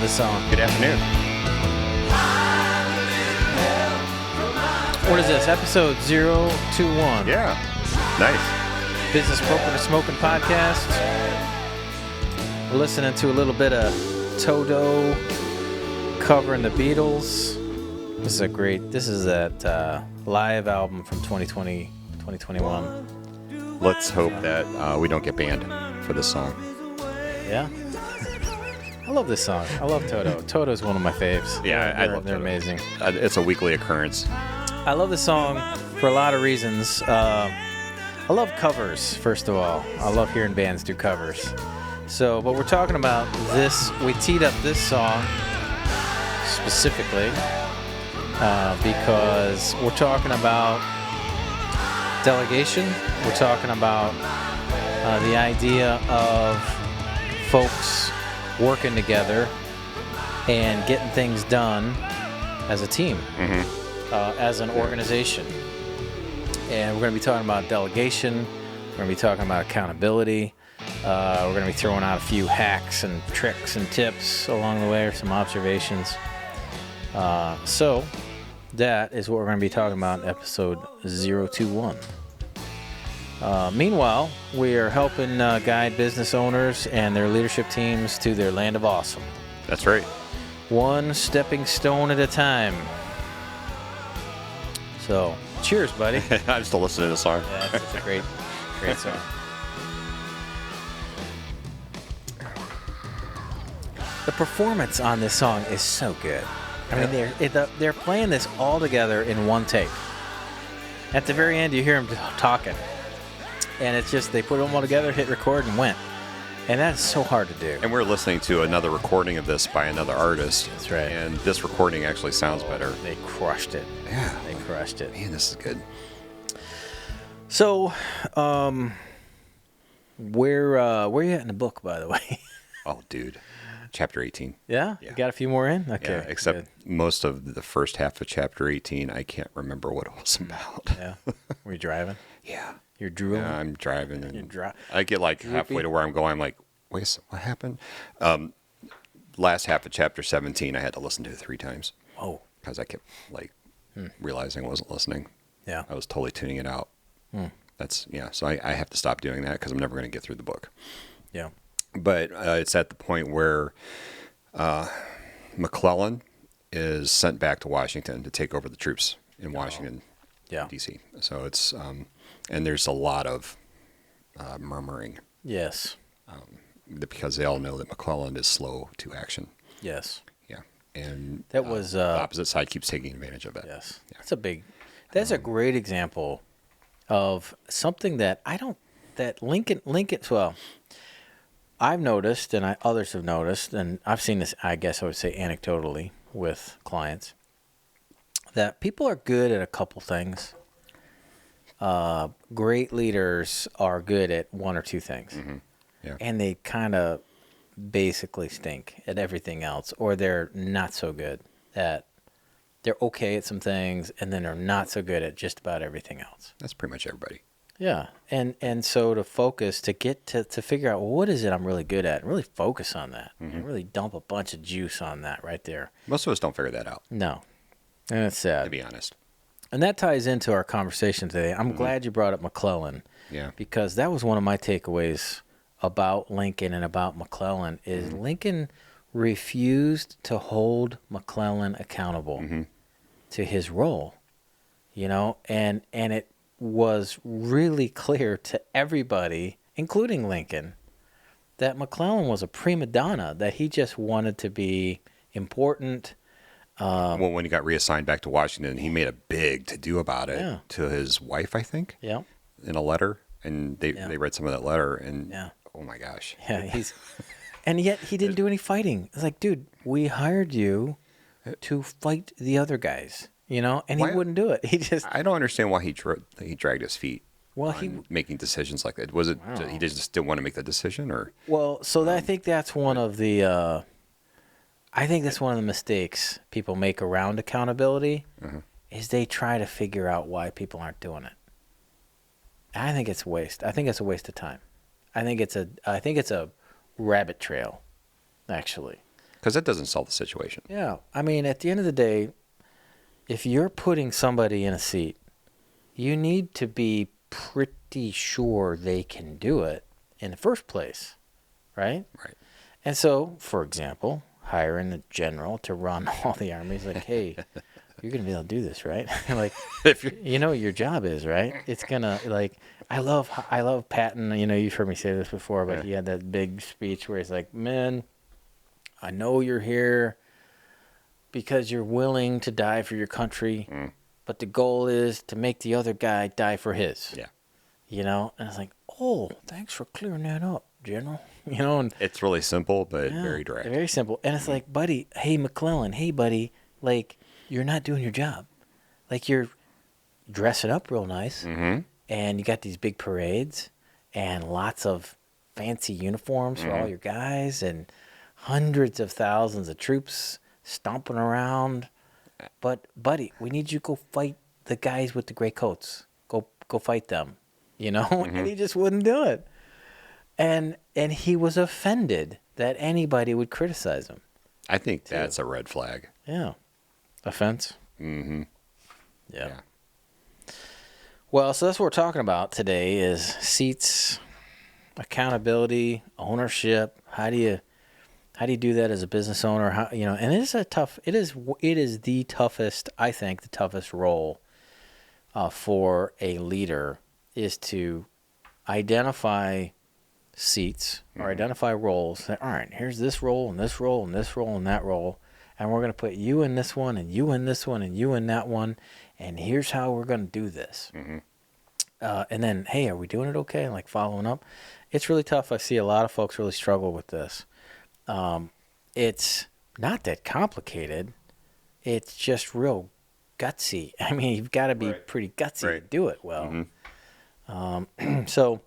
this song. Good afternoon. What is this? Episode 021. Yeah. Nice. Business Broker to Smokin Podcast. We're listening to a little bit of Toto covering the Beatles. This is that live album from 2020, 2021. Let's hope that we don't get banned for this song. Yeah. I love this song. I love Toto. Toto's one of my faves. Yeah, I love They're Toto. amazing. It's a weekly occurrence. I love this song for a lot of reasons. I love covers, first of all. I love hearing bands do covers. So, but we're talking about this. We teed up this song specifically because we're talking about delegation. We're talking about the idea of folks working together and getting things done as a team, as an organization. And we're going to be talking about delegation. We're going to be talking about accountability. We're going to be throwing out a few hacks and tricks and tips along the way, or some observations. So that is what we're going to be talking about in episode 021. Meanwhile, we are helping guide business owners and their leadership teams to their land of awesome. That's right. One stepping stone at a time. So, cheers, buddy. I'm still listening to the song. Yeah, it's a great song. The performance on this song is so good. I mean, they're playing this all together in one take. At the very end, you hear them talking. And it's just, they put them all together, hit record, and went. And that's so hard to do. And we're listening to another recording of this by another artist. That's right. And this recording actually sounds better. They crushed it. Yeah. They crushed it. Man, this is good. So, where you at in the book, by the way? Oh, dude. Chapter 18. Yeah? Yeah. You got a few more in? Okay. Yeah, except good. most of the first half of chapter 18, I can't remember what it was about. Yeah. Were you driving? Yeah. You're drooling? Yeah, I'm driving. And You're I get like halfway to where I'm going. I'm like, wait, so what happened? Last half of chapter 17, I had to listen to it 3 times. Oh. Because I kept realizing I wasn't listening. Yeah. I was totally tuning it out. So I have to stop doing that because I'm never going to get through the book. Yeah. But it's at the point where McClellan is sent back to Washington to take over the troops in Washington, D.C. So it's, and there's a lot of murmuring. Yes. Because they all know that McClellan is slow to action. Yes. Yeah. And that was the opposite side keeps taking advantage of it. Yes. Yeah. That's a great example of something that Lincoln, well, I've noticed, and others have noticed, and I've seen this, I guess I would say anecdotally with clients, that people are good at a couple things. Great leaders are good at one or two things. Mm-hmm. Yeah. And they kind of basically stink at everything else, or they're not so good at, they're okay at some things, and then they're not so good at just about everything else. That's pretty much everybody. Yeah, and so to focus, to get to figure out, well, what is it I'm really good at, and really focus on that, and really dump a bunch of juice on that right there. Most of us don't figure that out. No, and it's sad. To be honest. And that ties into our conversation today. I'm glad you brought up McClellan. Yeah. Because that was one of my takeaways about Lincoln and about McClellan is Lincoln refused to hold McClellan accountable to his role, and it was really clear to everybody, including Lincoln, that McClellan was a prima donna, that he just wanted to be important. Well, when he got reassigned back to Washington, he made a big to-do about it to his wife, I think, in a letter. And they read some of that letter, and oh my gosh. Yeah, and yet he didn't do any fighting. It's like, dude, we hired you to fight the other guys, and he wouldn't do it. I don't understand why he dragged his feet. Well, making decisions like that. Was it he just didn't want to make the decision, or? Well, so I think that's one of the. I think that's one of the mistakes people make around accountability, is they try to figure out why people aren't doing it. I think it's waste. I think it's a waste of time. I think it's a rabbit trail, actually. Because that doesn't solve the situation. Yeah. I mean, at the end of the day, if you're putting somebody in a seat, you need to be pretty sure they can do it in the first place, right? Right. And so, for example, hiring a general to run all the armies, like, hey, you're going to be able to do this, right? Like, if you know what your job is, right? It's going to, like, I love Patton. You know, you've heard me say this before, but he had that big speech where he's like, men, I know you're here because you're willing to die for your country, but the goal is to make the other guy die for his. Yeah. You know? And I was like, oh, thanks for clearing that up, General. You know? And it's really simple, but very direct. Very simple. And it's like, buddy, hey, McClellan, hey, buddy, like, you're not doing your job. Like, you're dressing up real nice, and you got these big parades and lots of fancy uniforms for all your guys and hundreds of thousands of troops stomping around. But, buddy, we need you to go fight the guys with the gray coats. Go fight them, you know? And he just wouldn't do it. And he was offended that anybody would criticize him. I think that's a red flag. Yeah. Offense? Mm-hmm. Yeah. Well, so that's what we're talking about today is seats, accountability, ownership. How do you do that as a business owner? How, you know, and it is the toughest, I think, the toughest role for a leader is to identify seats or identify roles. That, all right, here's this role and this role and this role and that role, and we're going to put you in this one and you in this one and you in that one, and here's how we're going to do this. And then, hey, are we doing it okay? And like following up. It's really tough. I see a lot of folks really struggle with this. It's not that complicated. It's just real gutsy. I mean, you've got to be pretty gutsy to do it well. So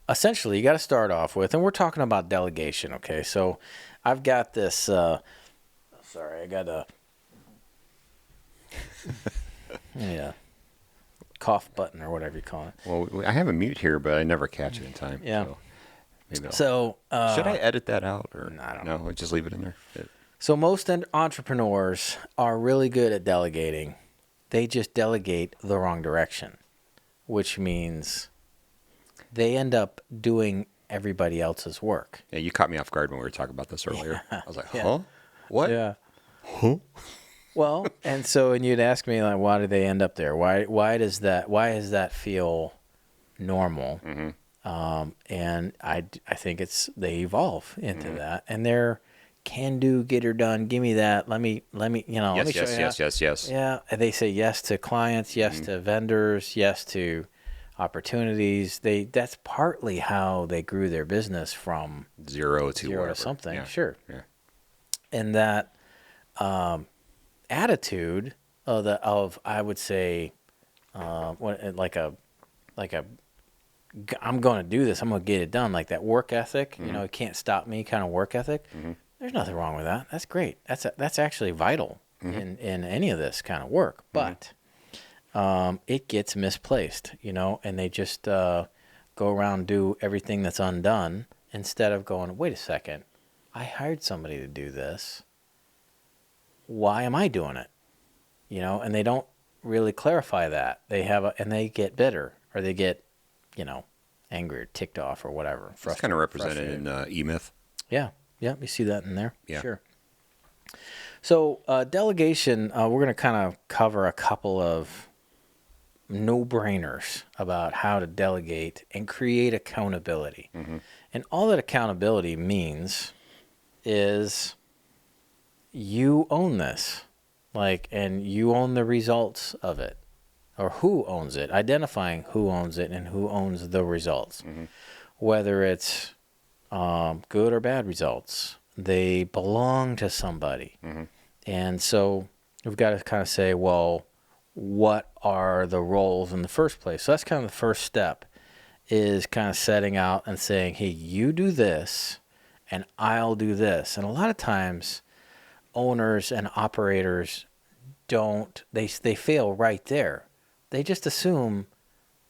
essentially, you got to start off with, and we're talking about delegation, okay? So I've got this, sorry, I got a cough button or whatever you call it. Well, I have a mute here, but I never catch it in time. Yeah. So should I edit that out? Or I don't know. No, just leave it in there. So most entrepreneurs are really good at delegating. They just delegate the wrong direction, which means they end up doing everybody else's work. Yeah, you caught me off guard when we were talking about this earlier. I was like, huh? What? Yeah. Huh? Well, and you'd ask me, like, why do they end up there? Why does that feel normal? And I think they evolve into that, and they're can do, get her done, give me that, let me, let me show you. Yes. Yeah, and they say yes to clients, yes to vendors, yes to opportunities. That's partly how they grew their business from zero to something. Yeah. Sure. Yeah. And that attitude of I would say like a I'm going to do this, I'm going to get it done, like that work ethic, you know, it can't stop me kind of work ethic. There's nothing wrong with that. That's great. That's actually vital in any of this kind of work. But it gets misplaced, you know, and they just go around and do everything that's undone instead of going, wait a second, I hired somebody to do this. Why am I doing it? You know, and they don't really clarify that. And they get bitter, or they get, you know, angry or ticked off or whatever. It's kind of represented in E-Myth. Yeah, you see that in there. Yeah. Sure. So delegation, we're going to kind of cover a couple of no-brainers about how to delegate and create accountability. And all that accountability means is you own this, and you own the results of it, or who owns it, identifying who owns it and who owns the results, whether it's good or bad results. They belong to somebody. And so we've got to kind of say, well, what are the roles in the first place? So that's kind of the first step, is kind of setting out and saying, hey, you do this and I'll do this. And a lot of times owners and operators they fail right there. They just assume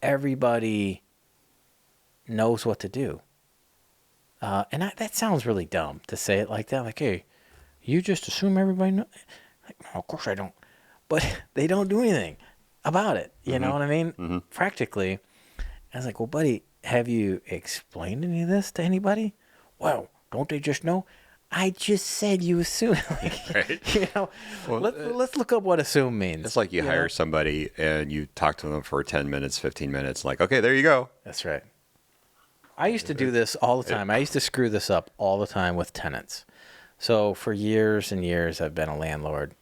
everybody knows what to do. that sounds really dumb to say it like that. Like, hey, you just assume everybody knows. Like, no, of course I don't. But they don't do anything about it. You know what I mean? Mm-hmm. Practically. I was like, well, buddy, have you explained any of this to anybody? Well, don't they just know? I just said you assume. Right. You know, well, let's look up what assume means. It's like you hire somebody and you talk to them for 10 minutes, 15 minutes. Like, okay, there you go. That's right. I used to do this all the time. I used to screw this up all the time with tenants. So for years and years, I've been a landlord.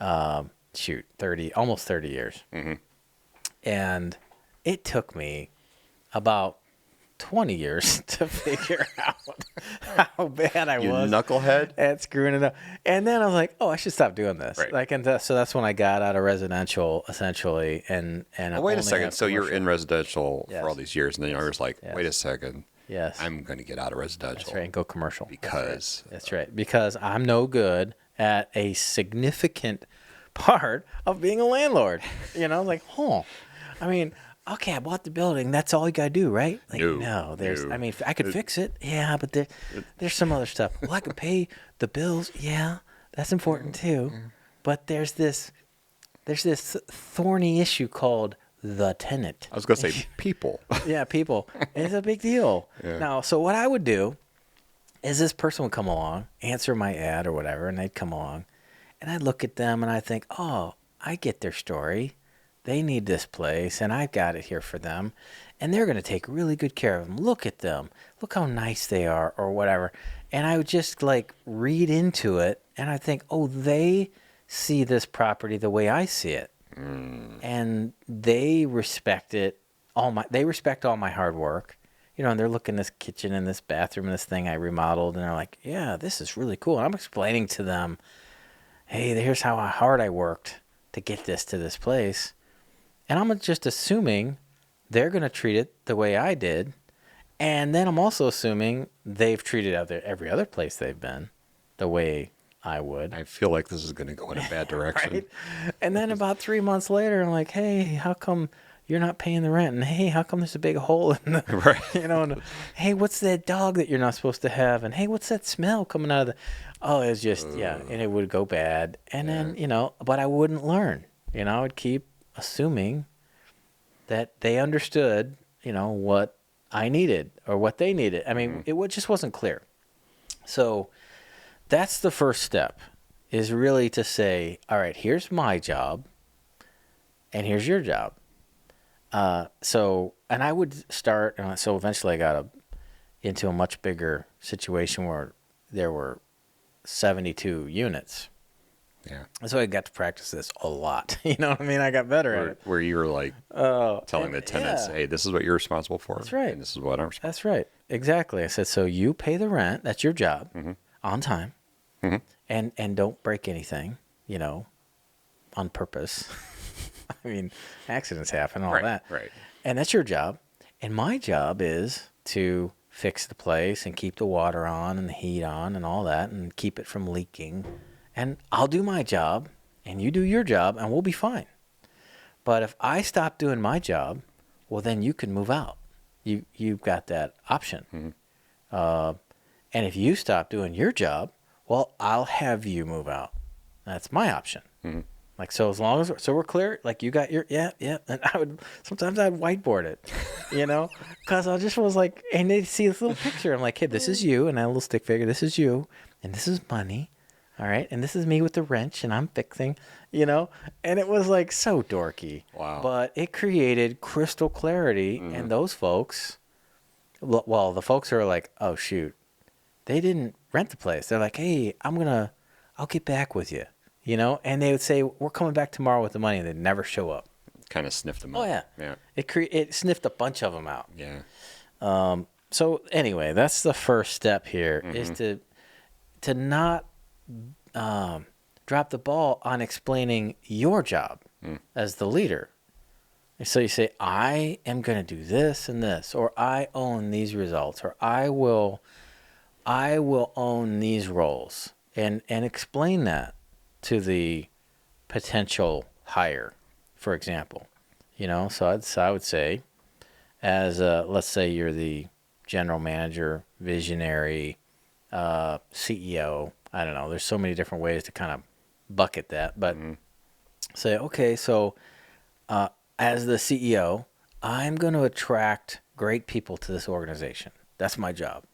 Almost 30 years. Mm-hmm. And it took me about 20 years to figure out how bad I was. You knucklehead? At screwing it up. And then I was like, oh, I should stop doing this. Right. Like, so that's when I got out of residential, essentially. And wait a second. So you're in residential for all these years, and then you're just like, wait a second. Yes. I'm going to get out of residential. That's right, and go commercial. Because. That's right. Because I'm no good at a significant part of being a landlord. You know, like, I mean, okay, I bought the building. That's all you got to do, right? Like, no. I mean, I could fix it. Yeah, but there's some other stuff. Well, I could pay the bills. Yeah, that's important too. But there's this thorny issue called the tenant. I was going to say people. Yeah, people. It's a big deal. Yeah. Now, so what I would do is this person would come along, answer my ad or whatever, and they'd come along, and I'd look at them and I'd think, oh, I get their story. They need this place, and I've got it here for them, and they're going to take really good care of them. Look at them. Look how nice they are, or whatever. And I would just, like, read into it, and I think, oh, they see this property the way I see it. And they respect it. They respect all my hard work. You know, and they're looking at this kitchen and this bathroom and this thing I remodeled, and they're like, yeah, this is really cool. And I'm explaining to them, hey, here's how hard I worked to get this to this place. And I'm just assuming they're going to treat it the way I did. And then I'm also assuming they've treated every other place they've been the way I would. I feel like this is going to go in a bad direction. Right? And then about 3 months later, I'm like, hey, how come you're not paying the rent? And hey, how come there's a big hole in the, right. You know, and hey, what's that dog that you're not supposed to have? And hey, what's that smell coming out of the, oh, it's just, and it would go bad. And then, you know, but I wouldn't learn, you know, I'd keep assuming that they understood, you know, what I needed or what they needed. I mean, it just wasn't clear. So that's the first step, is really to say, all right, here's my job and here's your job. And I would start, so eventually I got into a much bigger situation where there were 72 units. Yeah. So I got to practice this a lot. You know what I mean? I got better at it. Where you were like telling the tenants, hey, this is what you're responsible for. That's right. And this is what I'm responsible for. That's right. Exactly. I said, so you pay the rent. That's your job on time. Mm-hmm. And don't break anything, you know, on purpose. I mean, accidents happen, all that. Right. And that's your job. And my job is to fix the place and keep the water on and the heat on and all that and keep it from leaking. And I'll do my job and you do your job and we'll be fine. But if I stop doing my job, well, then you can move out. You've got that option. Mm-hmm. And if you stop doing your job, well, I'll have you move out. That's my option. Mm-hmm. Like, so as long as, so we're clear, like you got your, yeah. And sometimes I'd whiteboard it, you know, because I just was like, and they'd see this little picture. I'm like, hey, this is you. And I had a little stick figure. This is you. And this is money. All right. And this is me with the wrench and I'm fixing, you know, and it was like so dorky. Wow. But it created crystal clarity. Mm-hmm. And those folks, well, the folks who are like, oh, shoot, they didn't rent the place. They're like, hey, I'll get back with you. You know, and they would say, we're coming back tomorrow with the money, and they'd never show up. Kind of sniffed them out. Oh, yeah. It sniffed a bunch of them out. Yeah. So anyway, that's the first step here, is to not drop the ball on explaining your job as the leader. And so you say, I am going to do this and this, or I own these results, or I will own these roles, and explain that to the potential hire, for example. You know, so I would say, as let's say you're the general manager, visionary, CEO. I don't know. There's so many different ways to kind of bucket that. But say, okay, so as the CEO, I'm going to attract great people to this organization. That's my job.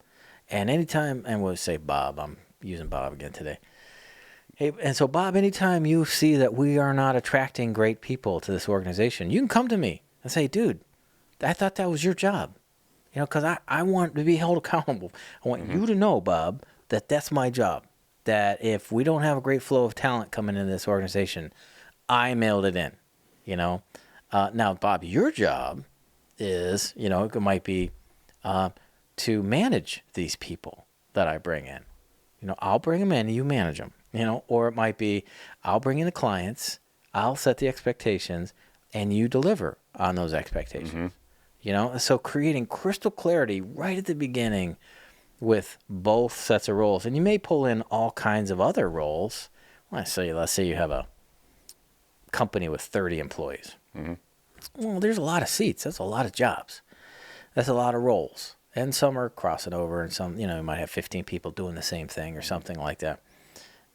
And anytime, and we'll say Bob, I'm using Bob again today. Hey, and so Bob, anytime you see that we are not attracting great people to this organization, you can come to me and say, dude, I thought that was your job. Because I want to be held accountable. I want you to know, Bob, that that's my job. That if we don't have a great flow of talent coming into this organization, I mailed it in. Now, Bob, your job is, it might be to manage these people that I bring in. I'll bring them in, you manage them. Or it might be I'll bring in the clients, I'll set the expectations, and you deliver on those expectations. So creating crystal clarity right at the beginning with both sets of roles. And you may pull in all kinds of other roles. Let's say you have a company with 30 employees. Well, there's a lot of seats. That's a lot of jobs. That's a lot of roles. And some are crossing over, and some, you might have 15 people doing the same thing or something like that,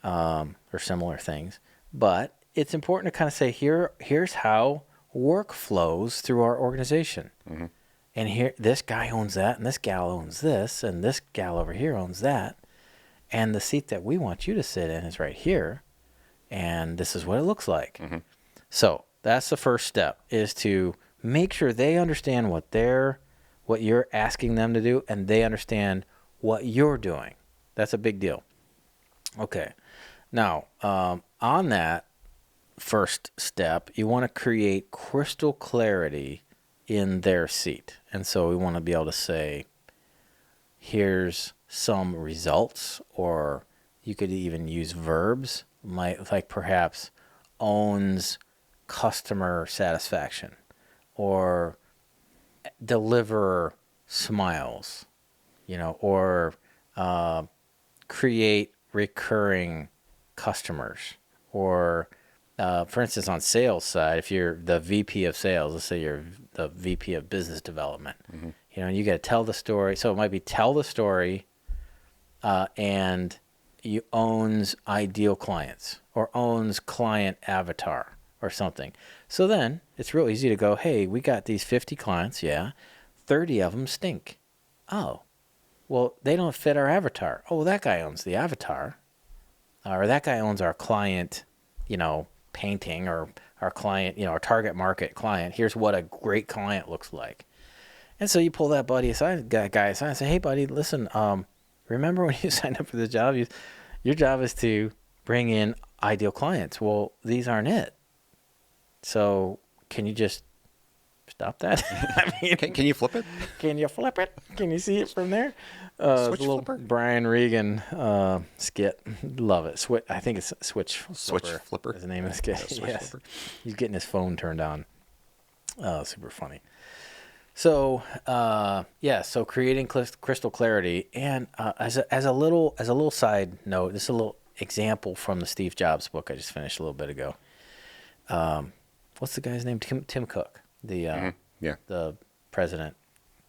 or similar things. But it's important to kind of say, here's how work flows through our organization. And here, this guy owns that, and this gal owns this, and this gal over here owns that. And the seat that we want you to sit in is right here, and this is what it looks like. So that's the first step, is to make sure they understand what you're asking them to do, and they understand what you're doing. That's a big deal. Okay. Now, on that first step, you want to create crystal clarity in their seat. And so we want to be able to say, here's some results, or you could even use verbs, like perhaps owns customer satisfaction, or deliver smiles, or create recurring customers, or for instance, on sales side, if you're the VP of sales, let's say you're the VP of business development, you got to tell the story. So it might be tell the story, and you owns ideal clients, or owns client avatar, or something. So then it's real easy to go, hey, we got these 50 clients, 30 of them stink. Oh, well, they don't fit our avatar. Oh, well, that guy owns the avatar, or that guy owns our client, painting, or our client, our target market client. Here's what a great client looks like. And so you pull that guy aside and say, hey, buddy, listen, remember when you signed up for this job, your job is to bring in ideal clients. Well, these aren't it. So can you just stop that? I mean, can you flip it? Can you flip it? Can you see it from there? Switch the little flipper? Brian Regan skit. Love it. I think it's Switch Flipper is the name of the skit. Yes. Flipper. He's getting his phone turned on. Super funny. So so creating crystal clarity, and as a little side note, this is a little example from the Steve Jobs book I just finished a little bit ago. What's the guy's name? Tim Cook, the president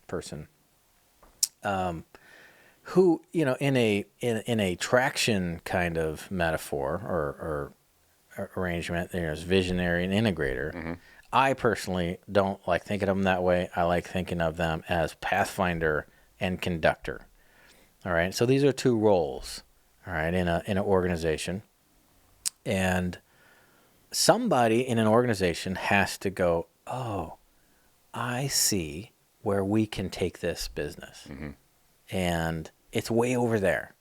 person. Who, in a traction kind of metaphor or arrangement, there's visionary and integrator. I personally don't like thinking of them that way. I like thinking of them as Pathfinder and Conductor. All right. So these are two roles, all right, in an organization. And somebody in an organization has to go, oh, I see where we can take this business. And it's way over there.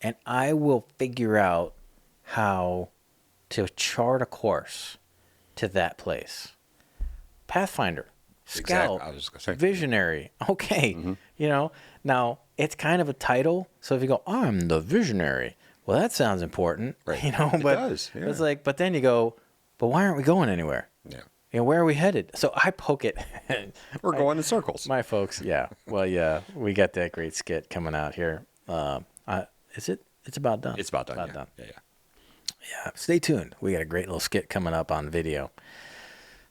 And I will figure out how to chart a course to that place. Pathfinder, Scout, I was just gonna say. Visionary. Okay. Now it's kind of a title. So if you go, I'm the visionary, well, that sounds important. Right. But it does. Yeah. It's like, but then you go, but why aren't we going anywhere? Yeah. Where are we headed? So I poke it. We're going in circles. My folks, yeah. Well, yeah, we got that great skit coming out here. Is it? It's about done. It's about done. Yeah. Stay tuned. We got a great little skit coming up on video.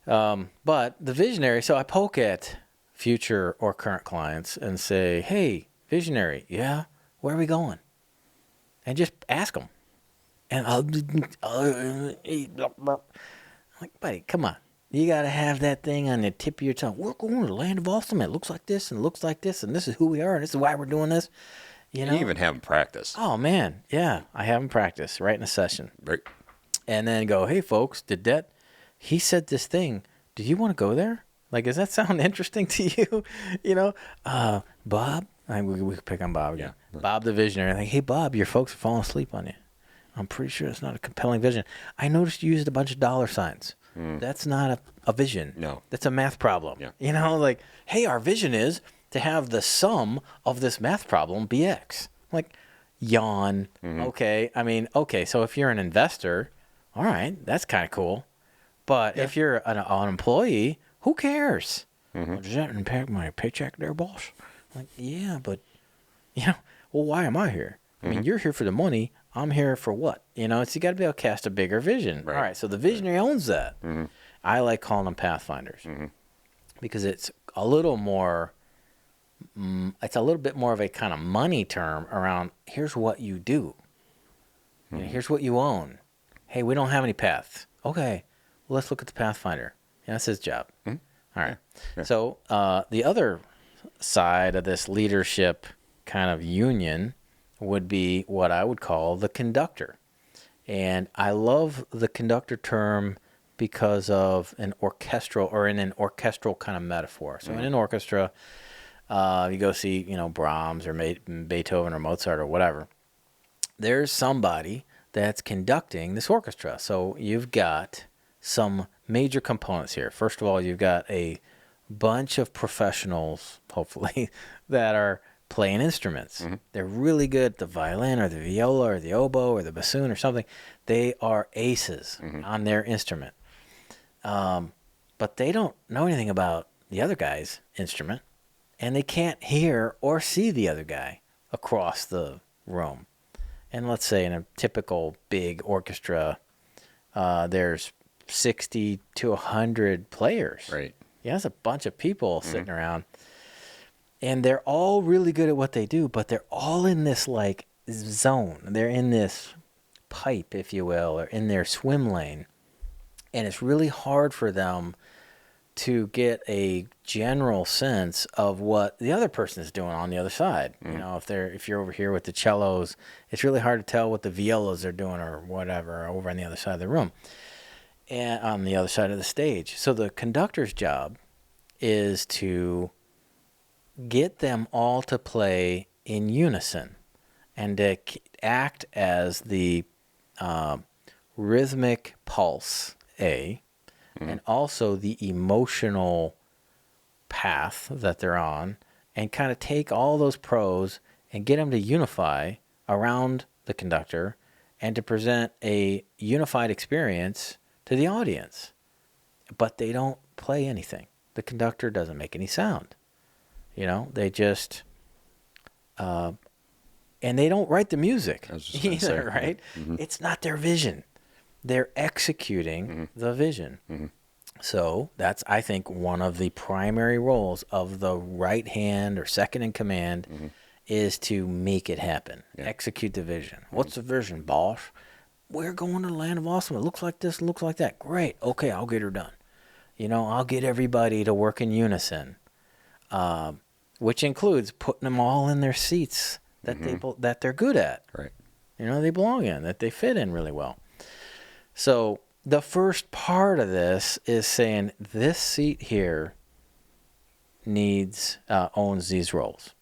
But the visionary, so I poke at future or current clients and say, hey, Visionary. Yeah. Where are we going? And just ask them. And like, buddy, come on. You got to have that thing on the tip of your tongue. We're going to the land of awesome. It looks like this and looks like this. And this is who we are. And this is why we're doing this. You know? You even have them practice. Oh, man. Yeah. I have them practice right in a session. Right. And then go, hey, folks, he said this thing. Do you want to go there? Like, does that sound interesting to you? You know, Bob, we could pick on Bob again. Yeah. Bob the visionary. Like, hey, Bob, your folks are falling asleep on you. I'm pretty sure it's not a compelling vision. I noticed you used a bunch of dollar signs. That's not a vision. No. That's a math problem. Yeah. You know, like, hey, our vision is to have the sum of this math problem be X. Like, yawn. Okay. I mean, okay, so if you're an investor, all right, that's kind of cool. But if you're an employee, who cares? Does that impact my paycheck there, boss? Like, yeah, but, you know, well, why am I here? I mean, you're here for the money. I'm here for what? You know, you got to be able to cast a bigger vision. Right. All right, so the visionary owns that. I like calling them Pathfinders because it's a little more, it's a little bit more of a kind of money term around here's what you do. You know, here's what you own. Hey, we don't have any paths. Okay, well, let's look at the Pathfinder. Yeah, that's his job. All right. Yeah. So the other side of this leadership kind of union would be what I would call the conductor. And I love the conductor term because of in an orchestral kind of metaphor. So in an orchestra, you go see, you know, Brahms or Beethoven or Mozart or whatever. There's somebody that's conducting this orchestra. So you've got some major components here. First of all, you've got a bunch of professionals, hopefully, that are playing instruments. They're really good at the violin or the viola or the oboe or the bassoon or something. They are aces on their instrument. But they don't know anything about the other guy's instrument, and they can't hear or see the other guy across the room. And let's say in a typical big orchestra, there's 60 to 100 players. Right. Yeah, that's a bunch of people sitting around. And they're all really good at what they do, but they're all in this, like, zone. They're in this pipe, if you will, or in their swim lane. And it's really hard for them to get a general sense of what the other person is doing on the other side. You know, if you're over here with the cellos, it's really hard to tell what the violas are doing or whatever over on the other side of the room and on the other side of the stage. So the conductor's job is to get them all to play in unison and to act as the rhythmic pulse, and also the emotional path that they're on, and kind of take all those pros and get them to unify around the conductor and to present a unified experience to the audience. But they don't play anything. The conductor doesn't make any sound. You know, they just, and they don't write the music either, right? It's not their vision. They're executing the vision. So that's, I think, one of the primary roles of the right hand or second in command is to make it happen, execute the vision. What's the vision, boss? We're going to the land of awesome. It looks like this, looks like that. Great. Okay, I'll get her done. You know, I'll get everybody to work in unison. Which includes putting them all in their seats that they're good at. Right. You know, they belong in, that they fit in really well. So the first part of this is saying this seat here owns these roles.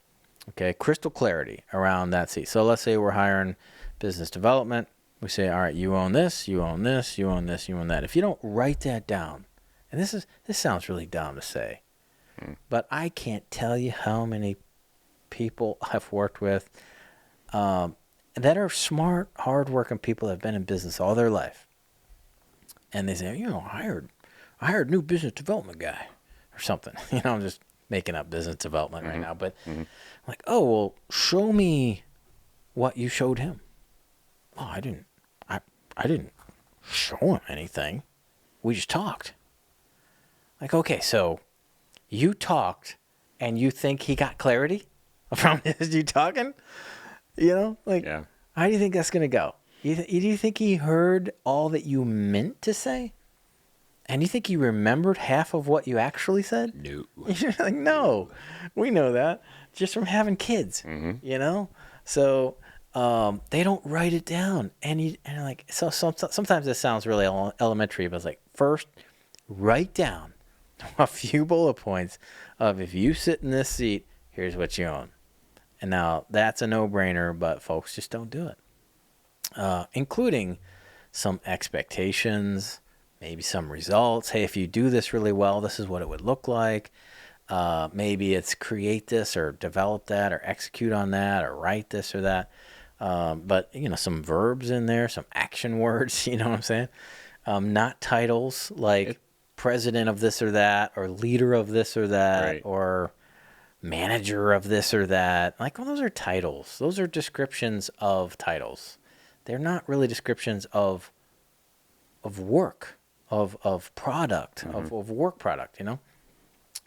Okay, crystal clarity around that seat. So let's say we're hiring business development. We say, all right, you own this, you own this, you own this, you own that. If you don't write that down, and this sounds really dumb to say, but I can't tell you how many people I've worked with that are smart, hardworking people that have been in business all their life. And they say, you know, I hired a new business development guy or something. You know, I'm just making up business development right now. But I'm like, oh, well, show me what you showed him. Oh, I didn't show him anything. We just talked. Like, okay, so you talked and you think he got clarity? from just you talking? You know, like, how do you think that's going to go? Do you think he heard all that you meant to say? And you think he remembered half of what you actually said? No. You're like, no. We know that just from having kids, you know? So they don't write it down. And like, so sometimes this sounds really elementary, but it's like, first, write down a few bullet points of if you sit in this seat, here's what you own. And now that's a no-brainer, but folks just don't do it. Including some expectations, maybe some results. Hey, if you do this really well, this is what it would look like. Maybe it's create this or develop that or execute on that or write this or that. But, you know, some verbs in there, some action words, you know what I'm saying? Not titles like president of this or that or leader of this or that or manager of this or that. Like, well, those are titles. Those are descriptions of titles. They're not really descriptions of work, of product, of work product, you know?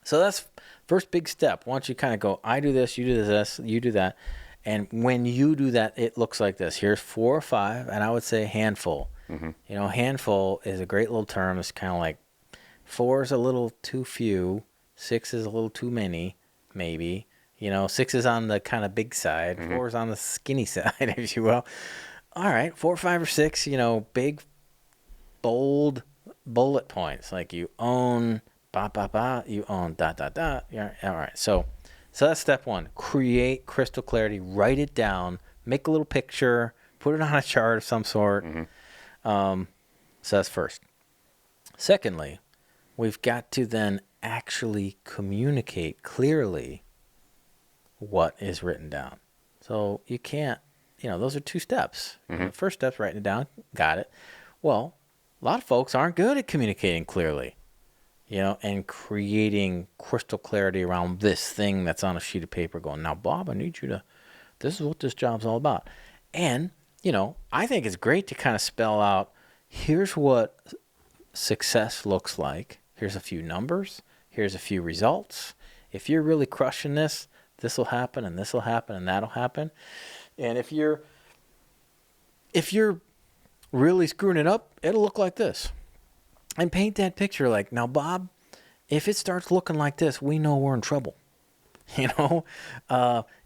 So that's first big step. Once you kind of go, I do this, you do this, you do that. And when you do that, it looks like this. Here's 4 or 5, and I would say handful. You know, handful is a great little term. It's kind of like 4 is a little too few, 6 is a little too many, maybe. You know, 6 is on the kind of big side, 4 is on the skinny side, if you will. All right, 4, 5, or 6, you know, big, bold bullet points. Like you own, you own, Yeah, all right, so that's step 1. Create crystal clarity. Write it down. Make a little picture. Put it on a chart of some sort. So that's first. Secondly, we've got to then actually communicate clearly what is written down. So you can't, you know, those are 2 steps. The first step's writing it down. Got it. Well, a lot of folks aren't good at communicating clearly, you know, and creating crystal clarity around this thing that's on a sheet of paper going, now, Bob, I need you to, this is what this job's all about. And, you know, I think it's great to kind of spell out, here's what success looks like. Here's a few numbers. Here's a few results. If you're really crushing this, this will happen, and this will happen, and that'll happen. And if you're really screwing it up, it'll look like this. And paint that picture like, now, Bob, if it starts looking like this, we know we're in trouble. You know,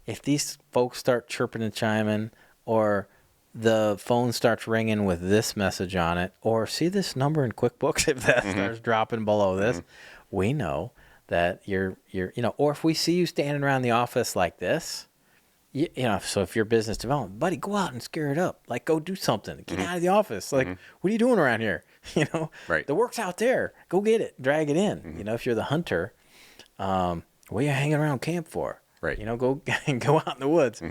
if these folks start chirping and chiming, or the phone starts ringing with this message on it, or see this number in QuickBooks, if that starts dropping below this, we know that you're, you know, or if we see you standing around the office like this, you know, so if you're business development, buddy, go out and scare it up. Like, go do something. Get out of the office. Like, what are you doing around here? You know, the work's out there. Go get it. Drag it in. You know, if you're the hunter, what are you hanging around camp for? You know, go out in the woods.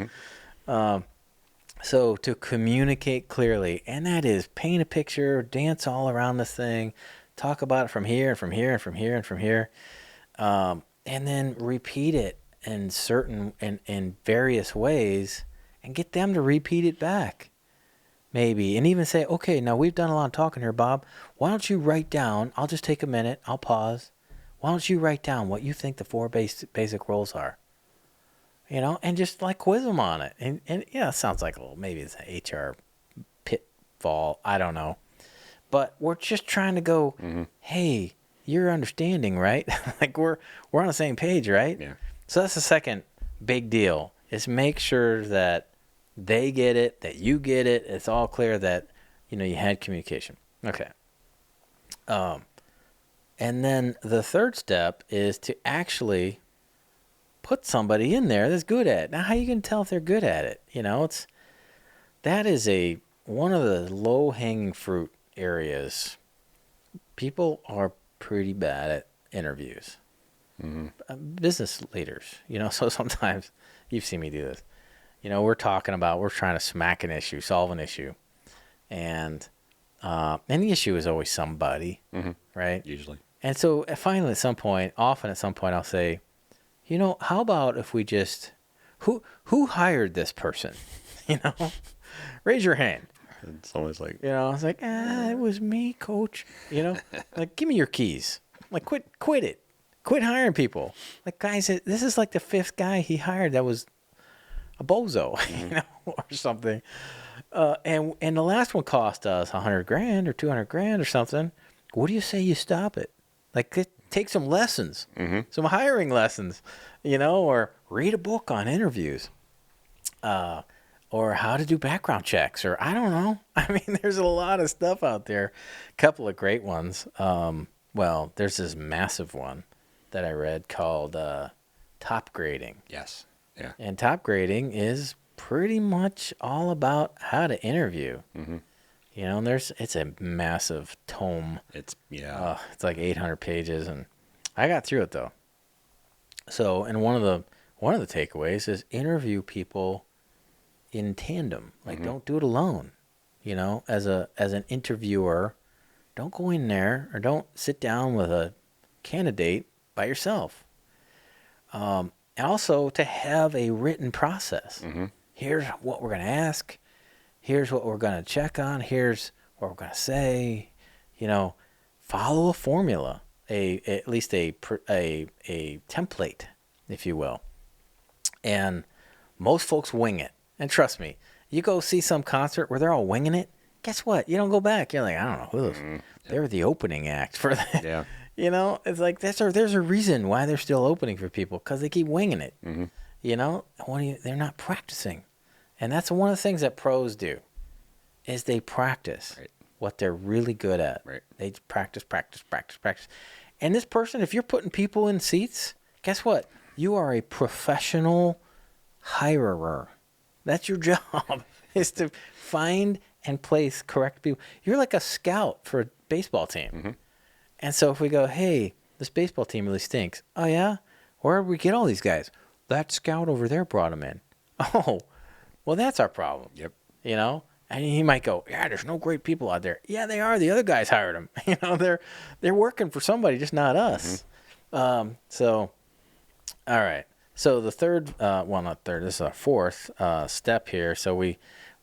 So to communicate clearly, and that is paint a picture, dance all around this thing, talk about it from here and from here and from here and from here, and then repeat it in various ways, and get them to repeat it back, maybe, and even say, okay, now we've done a lot of talking here, Bob. Why don't you write down? I'll just take a minute. I'll pause. Why don't you write down what you think the 4 basic roles are? You know, and just like quiz them on it. And yeah, it sounds like, well, maybe it's an HR pitfall. I don't know. But we're just trying to go, hey, you're understanding, right? Like we're on the same page, right? Yeah. So that's the second big deal, is make sure that they get it, that you get it. It's all clear that, you know, you had communication. Okay. And then the third step is to actually put somebody in there that's good at it. Now, how you can tell if they're good at it? You know, that is one of the low-hanging fruit areas. People are pretty bad at interviews. Business leaders, you know, so sometimes you've seen me do this. You know, we're trying to smack an issue, solve an issue. And the issue is always somebody, right? Usually. And so finally, often at some point, I'll say, you know, how about if we just, who hired this person? You know, raise your hand. It's always like, you know, it's like, it was me, coach. You know, like, give me your keys. Like, quit it. Quit hiring people. Like, guys, this is like the 5th guy he hired that was a bozo, or something. And the last one cost us $100,000 or $200,000 or something. What do you say you stop it? Like, take some lessons, some hiring lessons, or read a book on interviews, or how to do background checks, or I don't know. I mean, there's a lot of stuff out there. A couple of great ones. Well, there's this massive one that I read called Top Grading. Yes. Yeah. And Top Grading is pretty much all about how to interview. And it's a massive tome. It's like 800 pages, and I got through it though. So, and one of the takeaways is interview people in tandem. Like, don't do it alone. As an interviewer, don't go in there or don't sit down with a candidate by yourself. And also to have a written process. Here's what we're going to ask. Here's what we're going to check on. Here's what we're going to say. Follow a formula, at least a template, if you will. And most folks wing it. And trust me, you go see some concert where they're all winging it. Guess what? You don't go back. You're like, I don't know who those. They're the opening act for that. Yeah. It's like there's a reason why they're still opening for people, because they keep winging it. They're not practicing. And that's one of the things that pros do, is they practice what they're really good at. Right. They practice. And this person, if you're putting people in seats, guess what? You are a professional hirer. That's your job, is to find and place correct people. You're like a scout for a baseball team. And so if we go, hey, this baseball team really stinks. Oh, yeah? Where did we get all these guys? That scout over there brought them in. Oh, well, that's our problem. Yep. And he might go, yeah, there's no great people out there. Yeah, they are. The other guys hired them. They're working for somebody, just not us. So, all right. So the third, not third, this is our fourth step here. So we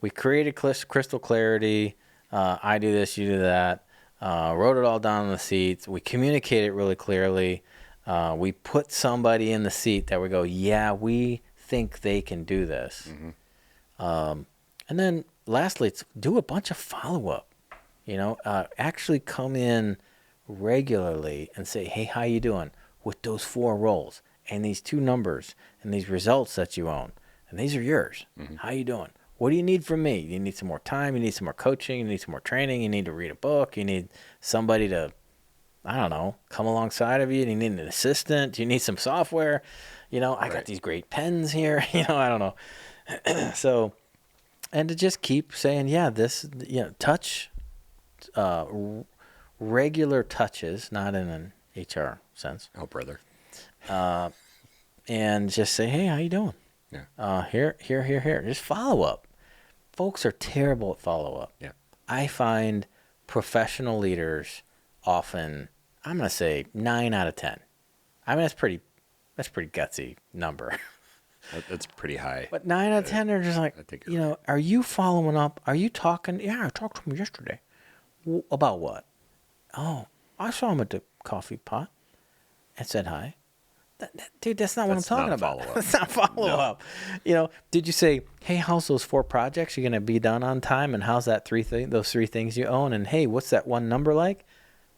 created crystal clarity. I do this, you do that. Wrote it all down on the seats. We communicate it really clearly. We put somebody in the seat that we go, yeah, we think they can do this. And then lastly, it's do a bunch of follow-up. Actually come in regularly and say, hey, how you doing with those 4 roles and these 2 numbers and these results that you own, and these are yours. How you doing? What do you need from me? You need some more time. You need some more coaching. You need some more training. You need to read a book. You need somebody to, I don't know, come alongside of you. You need an assistant. You need some software. I got these great pens here. I don't know. So, and to just keep saying, yeah, this, touch, regular touches, not in an HR sense. Oh, brother. And just say, hey, how you doing? Yeah. Here. Just follow up. Folks are terrible at follow up. Yeah. I find professional leaders often, I'm going to say 9 out of 10. I mean, that's pretty gutsy number. That's pretty high. But 9 out of 10 are just like, are you following up? Are you talking? Yeah, I talked to him yesterday. About what? Oh, I saw him at the coffee pot and said hi. Dude, that's not what I'm talking about. That's not follow-up. Did you say, hey, how's those 4 projects? You're going to be done on time? And how's that those 3 things you own? And, hey, what's that one number like?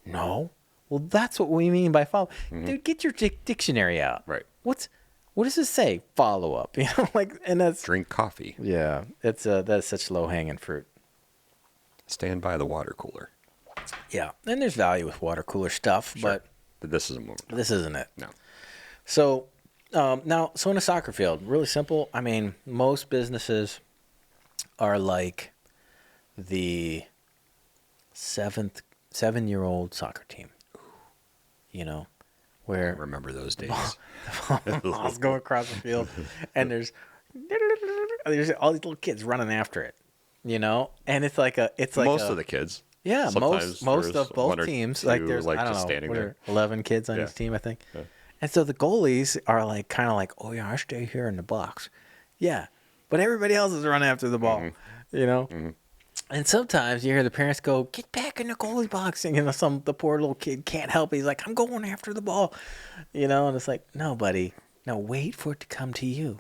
No. Well, that's what we mean by follow. Dude, get your dictionary out. Right. What does it say? Follow-up. And that's... Drink coffee. Yeah. That's such low-hanging fruit. Stand by the water cooler. Yeah. And there's value with water cooler stuff, sure. But this isn't one. This isn't it. No. So so in a soccer field, really simple. I mean, most businesses are like the 7-year-old soccer team. Where I remember those days. Ball's going across the field, and there's all these little kids running after it. And it's like most of the kids. Yeah, sometimes most of both teams. Like there's I don't know, standing there. 11 kids on each team, I think. Yeah. And so the goalies are kind of like, oh yeah, I stay here in the box. Yeah, but everybody else is running after the ball, And sometimes you hear the parents go, get back in the goalie box. And, the poor little kid can't help it. He's like, I'm going after the ball. And it's like, no, buddy. No, wait for it to come to you.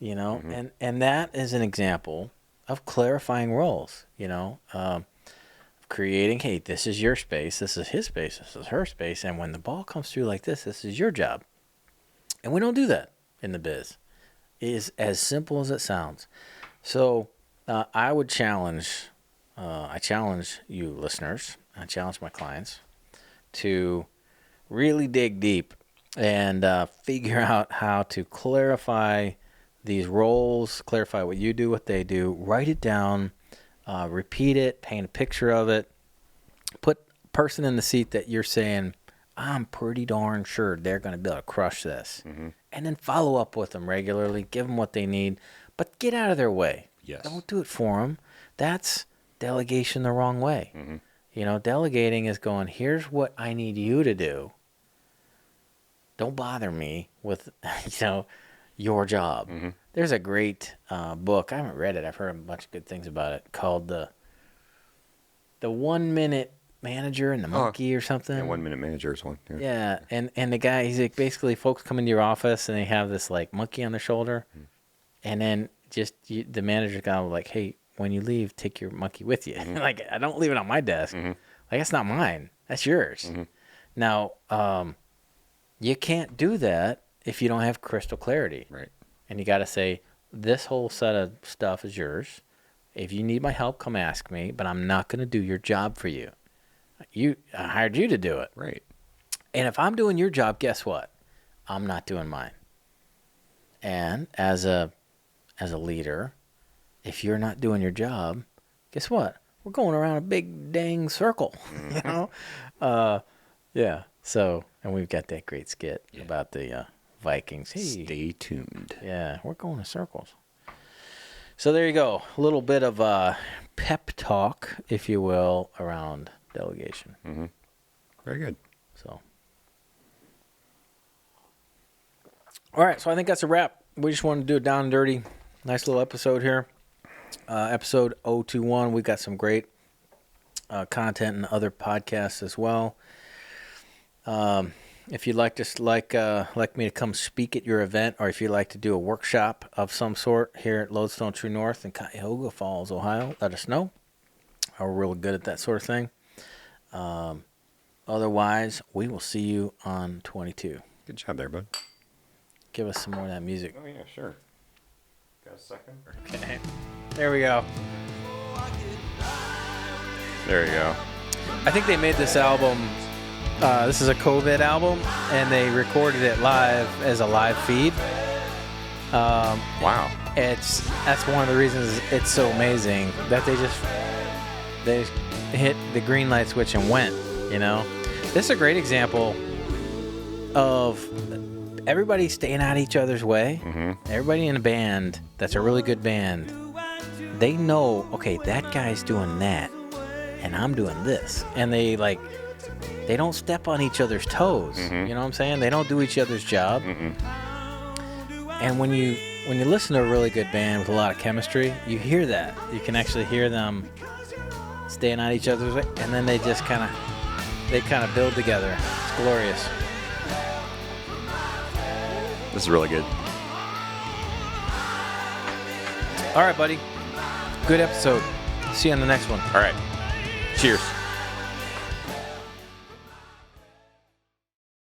You know, and that is an example of clarifying roles, you know, creating, hey, this is your space, this is his space, this is her space, and when the ball comes through like this is your job. And we don't do that in the biz. It is as simple as it sounds. So I would challenge, I challenge you listeners, I challenge my clients to really dig deep and figure out how to clarify these roles, clarify what you do, what they do, write it down, repeat it, paint a picture of it, put a person in the seat that you're saying, I'm pretty darn sure they're going to be able to crush this. And then follow up with them regularly, give them what they need, but get out of their way. Yes. Don't do it for them. That's delegation the wrong way. You know, delegating is going, here's what I need you to do. Don't bother me with, you know, your job. There's a great book. I haven't read it. I've heard a bunch of good things about it, called the 1 Minute Manager and the Monkey or something. Yeah, 1 Minute Manager is one. Yeah. And the guy, he's like, basically folks come into your office and they have this like monkey on their shoulder. And then just the manager's kind of like, hey, when you leave, take your monkey with you. Like, I don't leave it on my desk. Like, that's not mine. That's yours. Now, you can't do that if you don't have crystal clarity. Right. And you got to say, this whole set of stuff is yours. If you need my help, come ask me, but I'm not going to do your job for you. I hired you to do it. Right. And if I'm doing your job, guess what? I'm not doing mine. And as a leader, if you're not doing your job, guess what? We're going around a big dang circle, you know? Yeah. So, and we've got that great skit about the Vikings. Hey, stay tuned. Yeah, we're going in circles. So there you go. A little bit of pep talk, if you will, around delegation. Very good. So, all right. So I think that's a wrap. We just wanted to do it down and dirty. Nice little episode here. Episode 021. We got some great content in other podcasts as well. If you'd like me to come speak at your event, or if you'd like to do a workshop of some sort here at Lodestone True North in Cuyahoga Falls, Ohio, let us know. We're really good at that sort of thing. Otherwise, we will see you on 22. Good job there, bud. Give us some more of that music. Oh, yeah, sure. Got a second? Okay. There we go. There you go. I think they made this album... this is a COVID album, and they recorded it live as a live feed. Wow. That's one of the reasons it's so amazing that they hit the green light switch and went, you know. This is a great example of everybody staying out of each other's way. Everybody in a band that's a really good band, they know, okay, that guy's doing that, and I'm doing this. And they don't step on each other's toes. You know what I'm saying? They don't do each other's job. And when you listen to a really good band with a lot of chemistry, you hear that. You can actually hear them staying on each other's way, and then they just kind of build together. It's glorious. This is really good. All right, buddy. Good episode. See you on the next one. All right. Cheers.